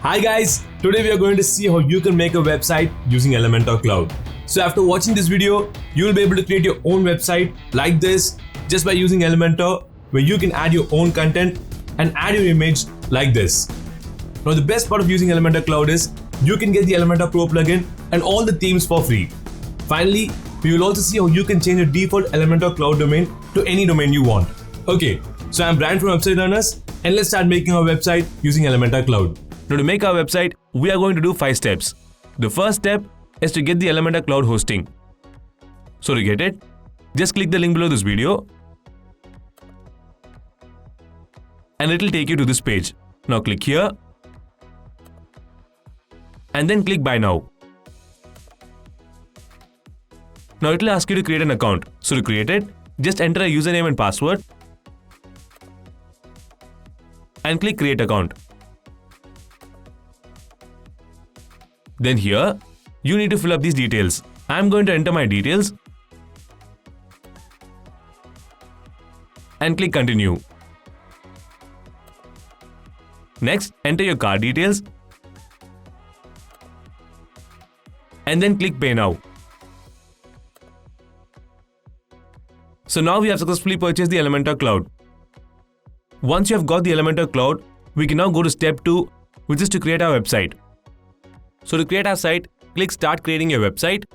Hi guys, today we are going to see how you can make a website using Elementor Cloud. So after watching this video, you will be able to create your own website like this just by using Elementor, where you can add your own content and add your image like this. Now the best part of using Elementor Cloud is you can get the Elementor Pro plugin and all the themes for free. Finally, we will also see how you can change your default Elementor Cloud domain to any domain you want. Okay, so I'm Brian from Website Learners, and let's start making our website using Elementor Cloud. Now to make our website, we are going to do 5 steps. The first step is to get the Elementor Cloud hosting. So to get it, just click the link below this video and it will take you to this page. Now click here and then click Buy Now. Now it will ask you to create an account. So to create it, just enter a username and password and click Create Account. Then here, you need to fill up these details. I'm going to enter my details and click Continue. Next, enter your card details and then click Pay Now. So now we have successfully purchased the Elementor Cloud. Once you have got the Elementor Cloud, we can now go to step 2, which is to create our website. So to create our site, click Start Creating Your Website.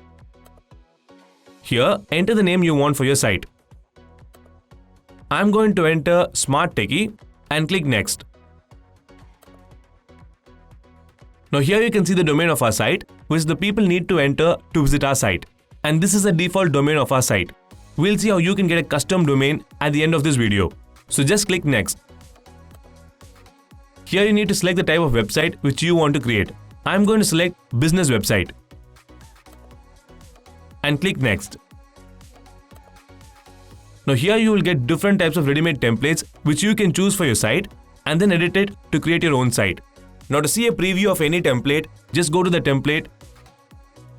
Here, enter the name you want for your site. I'm going to enter Smart Techie and click Next. Now here you can see the domain of our site, which the people need to enter to visit our site. And this is the default domain of our site. We'll see how you can get a custom domain at the end of this video. So just click Next. Here you need to select the type of website which you want to create. I'm going to select Business Website and click Next. Now here you will get different types of ready-made templates which you can choose for your site and then edit it to create your own site. Now to see a preview of any template, just go to the template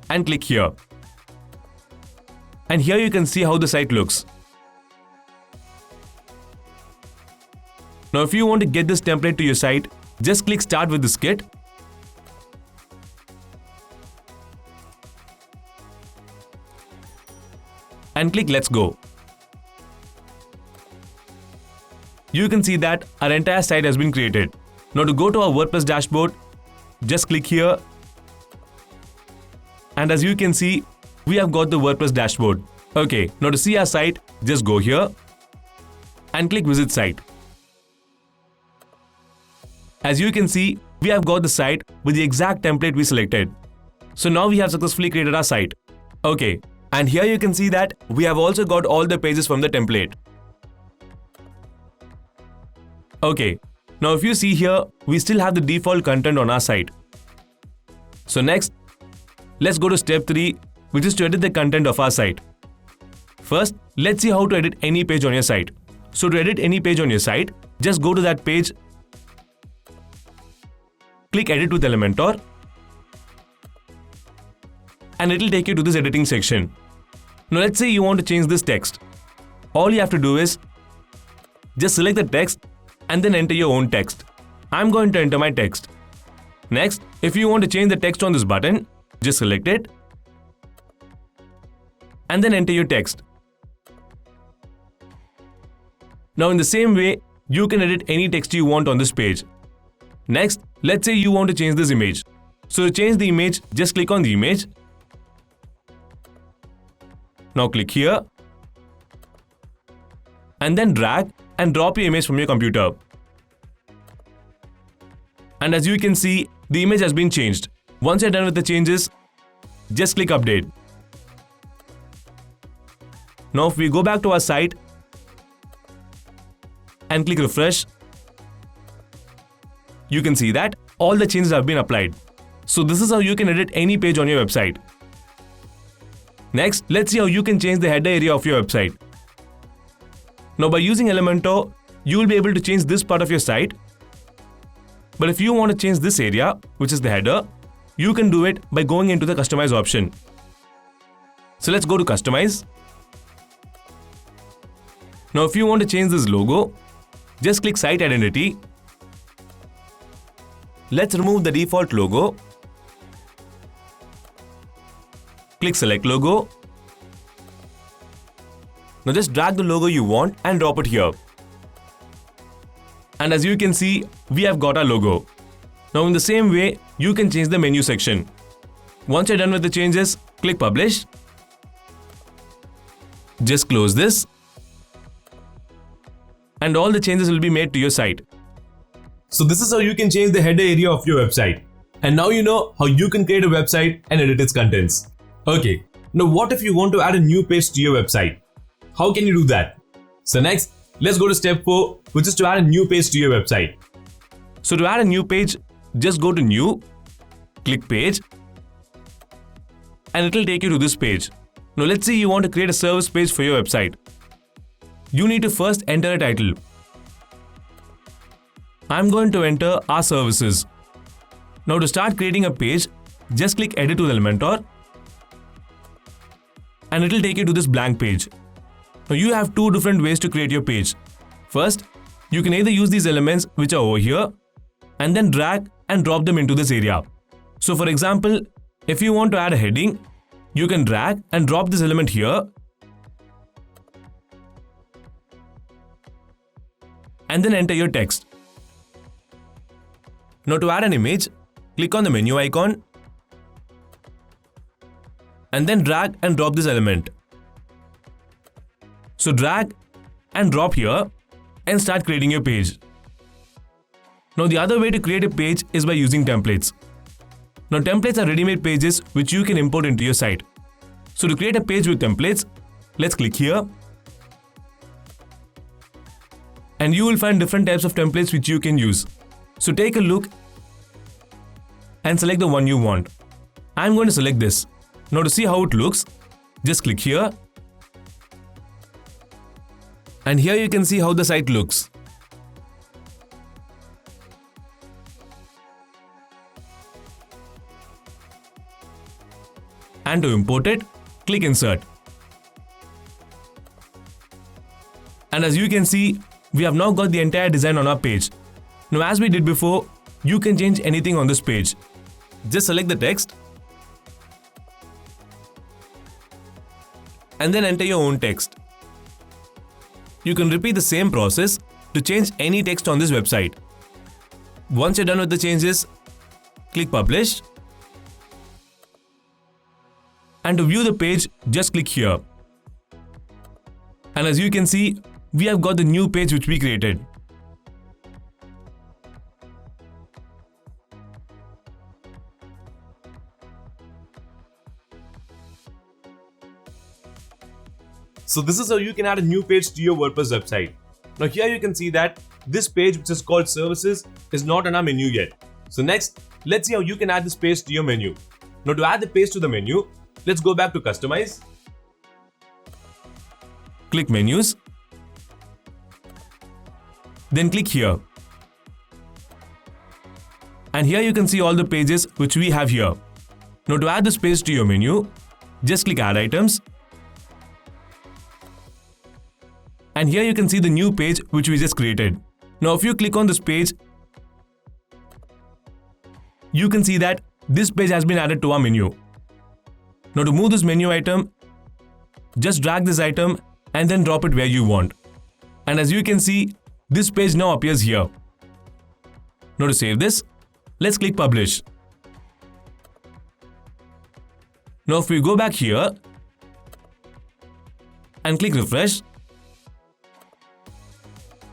and click here. And here you can see how the site looks. Now if you want to get this template to your site, just click Start with this kit. And click Let's Go. You can see that our entire site has been created. Now to go to our WordPress dashboard, just click here. And as you can see, we have got the WordPress dashboard. Okay, now to see our site, just go here and click Visit Site. As you can see, we have got the site with the exact template we selected. So now we have successfully created our site. Okay, and here you can see that we have also got all the pages from the template. Okay, now if you see here, we still have the default content on our site. So next, let's go to step 3, which is to edit the content of our site. First, let's see how to edit any page on your site. So to edit any page on your site, just go to that page, click Edit with Elementor, and it will take you to this editing section. Now let's say you want to change this text. All you have to do is just select the text and then enter your own text. I'm going to enter my text. Next, if you want to change the text on this button, just select it and then enter your text. Now in the same way, you can edit any text you want on this page. Next, let's say you want to change this image. So to change the image, just click on the image. Now click here and then drag and drop your image from your computer. And as you can see, the image has been changed. Once you're done with the changes, just click Update. Now if we go back to our site and click Refresh, you can see that all the changes have been applied. So this is how you can edit any page on your website. Next, let's see how you can change the header area of your website. Now by using Elementor, you will be able to change this part of your site. But if you want to change this area, which is the header, you can do it by going into the Customize option. So let's go to Customize. Now if you want to change this logo, just click Site Identity let's remove the default logo. Click select logo. Now just drag the logo you want and drop it here. And as you can see, we have got our logo. Now in the same way, you can change the menu section. Once you're done with the changes, click publish. Just close this. And all the changes will be made to your site. So this is how you can change the header area of your website. And now you know how you can create a website and edit its contents. Okay, now what if you want to add a new page to your website? How can you do that? So next, let's go to step 4, which is to add a new page to your website. So to add a new page, just go to new, click page, and it will take you to this page. Now let's say you want to create a service page for your website. You need to first enter a title. I'm going to enter our services. Now to start creating a page, just click edit with Elementor, and it will take you to this blank page. Now you have two different ways to create your page. First, you can either use these elements which are over here and then drag and drop them into this area. So for example, if you want to add a heading, you can drag and drop this element here and then enter your text. Now to add an image, click on the menu icon and then drag and drop this element. So drag and drop here and start creating your page. Now the other way to create a page is by using templates. Now templates are ready-made pages which you can import into your site. So to create a page with templates, let's click here. And you will find different types of templates which you can use. So take a look and select the one you want. I'm going to select this. Now to see how it looks, just click here. And here you can see how the site looks. And to import it, click insert. And as you can see, we have now got the entire design on our page. Now as we did before, you can change anything on this page. Just select the text and then enter your own text. You can repeat the same process to change any text on this website. Once you're done with the changes, click publish. And to view the page, just click here. And as you can see, we have got the new page which we created. So this is how you can add a new page to your WordPress website. Now here you can see that this page, which is called services, is not on our menu yet. So next, let's see how you can add this page to your menu. Now to add the page to the menu, let's go back to customize. Click menus. Then click here. And here you can see all the pages which we have here. Now to add this page to your menu, just click add items. And here you can see the new page which we just created. Now if you click on this page, you can see that this page has been added to our menu. Now to move this menu item, just drag this item and then drop it where you want. And as you can see, this page now appears here. Now to save this, let's click publish. Now if we go back here and click refresh,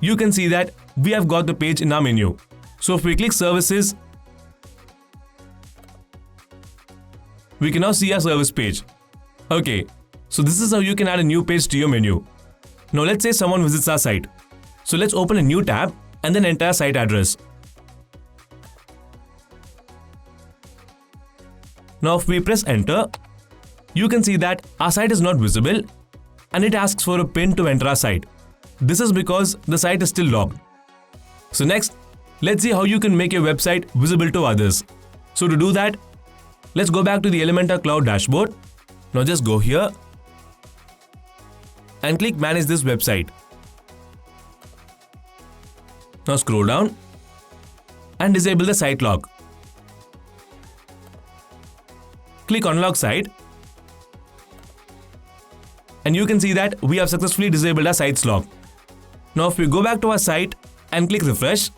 you can see that we have got the page in our menu. So if we click services, we can now see our service page. Okay, so this is how you can add a new page to your menu. Now let's say someone visits our site. So let's open a new tab and then enter our site address. Now if we press enter, you can see that our site is not visible and it asks for a PIN to enter our site. This is because the site is still locked. So next, let's see how you can make your website visible to others. So to do that, let's go back to the Elementor Cloud dashboard. Now just go here and click manage this website. Now scroll down and disable the site lock. Click Unlock Site, and you can see that we have successfully disabled our site's lock. Now if we go back to our site and click refresh,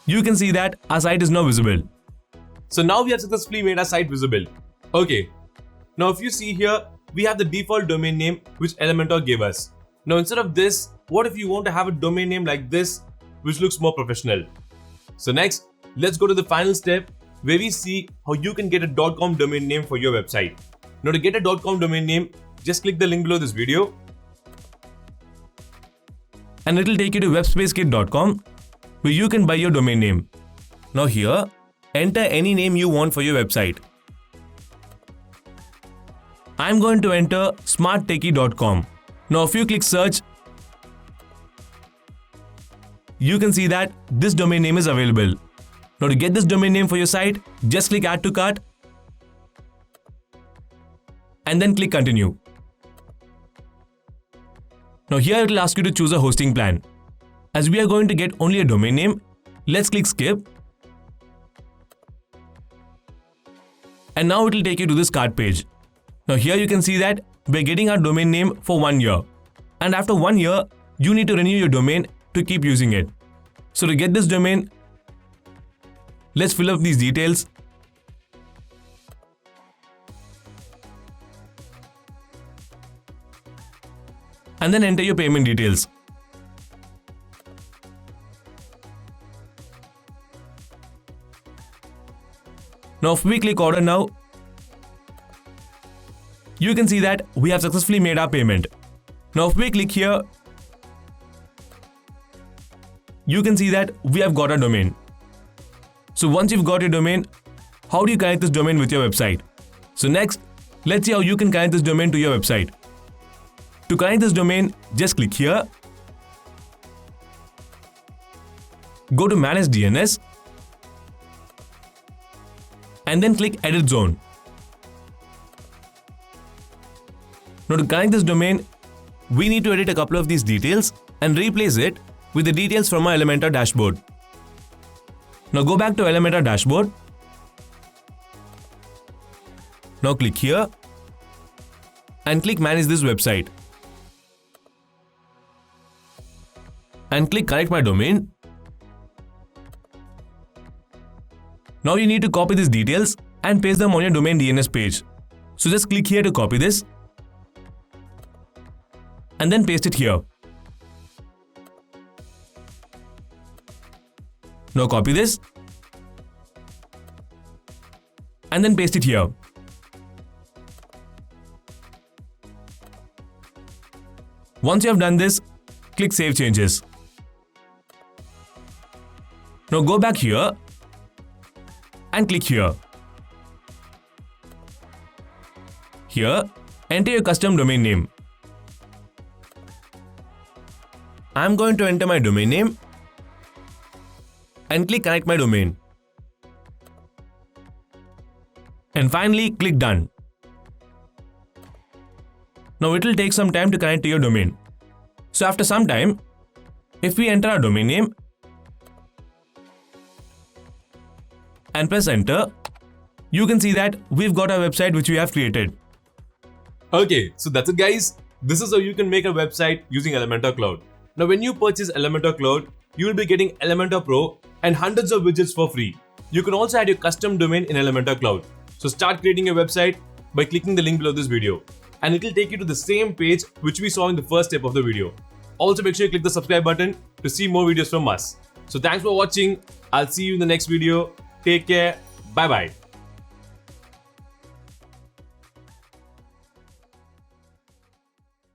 you can see that our site is now visible. So now we have successfully made our site visible. Okay. Now if you see here, we have the default domain name which Elementor gave us. Now instead of this, what if you want to have a domain name like this which looks more professional? So next, let's go to the final step where we see how you can get a .com domain name for your website. Now to get a .com domain name, just click the link below this video and it will take you to 𝗀𝗚𝗚𝗏𝒀𝒀𝒀𝒀𝒀𝒀𝒀𝒀𝒀𝒀𝒀𝒀𝒀𝒀𝒀𝒀𝒀𝒀𝒀😂 where you can buy your domain name. Now here, enter any name you want for your website. I'm going to enter 𝗬𝗏𝗏𝒀𝒀𝒀𝒀𝒀𝒀𝒀𝒀𝒀𝒀𝒀. Now if you click search, you can see that this domain name is available. Now to get this domain name for your site, just click Add to Cart and then click Continue. Now here it will ask you to choose a hosting plan. As we are going to get only a domain name, let's click Skip. And now it will take you to this cart page. Now here you can see that we're getting our domain name for 1 year. And after 1 year, you need to renew your domain to keep using it. So to get this domain, let's fill up these details. And then enter your payment details. Now if we click Order Now, you can see that we have successfully made our payment. Now if we click here, you can see that we have got our domain. So once you've got your domain, how do you connect this domain with your website? So next, let's see how you can connect this domain to your website. To connect this domain, just click here. Go to Manage DNS and then click Edit Zone. Now to connect this domain, we need to edit a couple of these details and replace it with the details from our Elementor dashboard. Now go back to Elementor dashboard. Now click here and click Manage this website. And click Connect my domain. Now you need to copy these details and paste them on your domain DNS page. So just click here to copy this and then paste it here. Now copy this and then paste it here. Once you have done this, click Save Changes. Now go back here and click here. Here, enter your custom domain name. I'm going to enter my domain name and click Connect my domain. And finally, click Done. Now it will take some time to connect to your domain. So after some time, if we enter our domain name and press enter, you can see that we've got our website which we have created. Okay, so that's it guys. This is how you can make a website using Elementor Cloud. Now when you purchase Elementor Cloud, you will be getting Elementor Pro and hundreds of widgets for free. You can also add your custom domain in Elementor Cloud. So start creating your website by clicking the link below this video. And it will take you to the same page which we saw in the first step of the video. Also make sure you click the subscribe button to see more videos from us. So thanks for watching. I'll see you in the next video. Take care. Bye bye.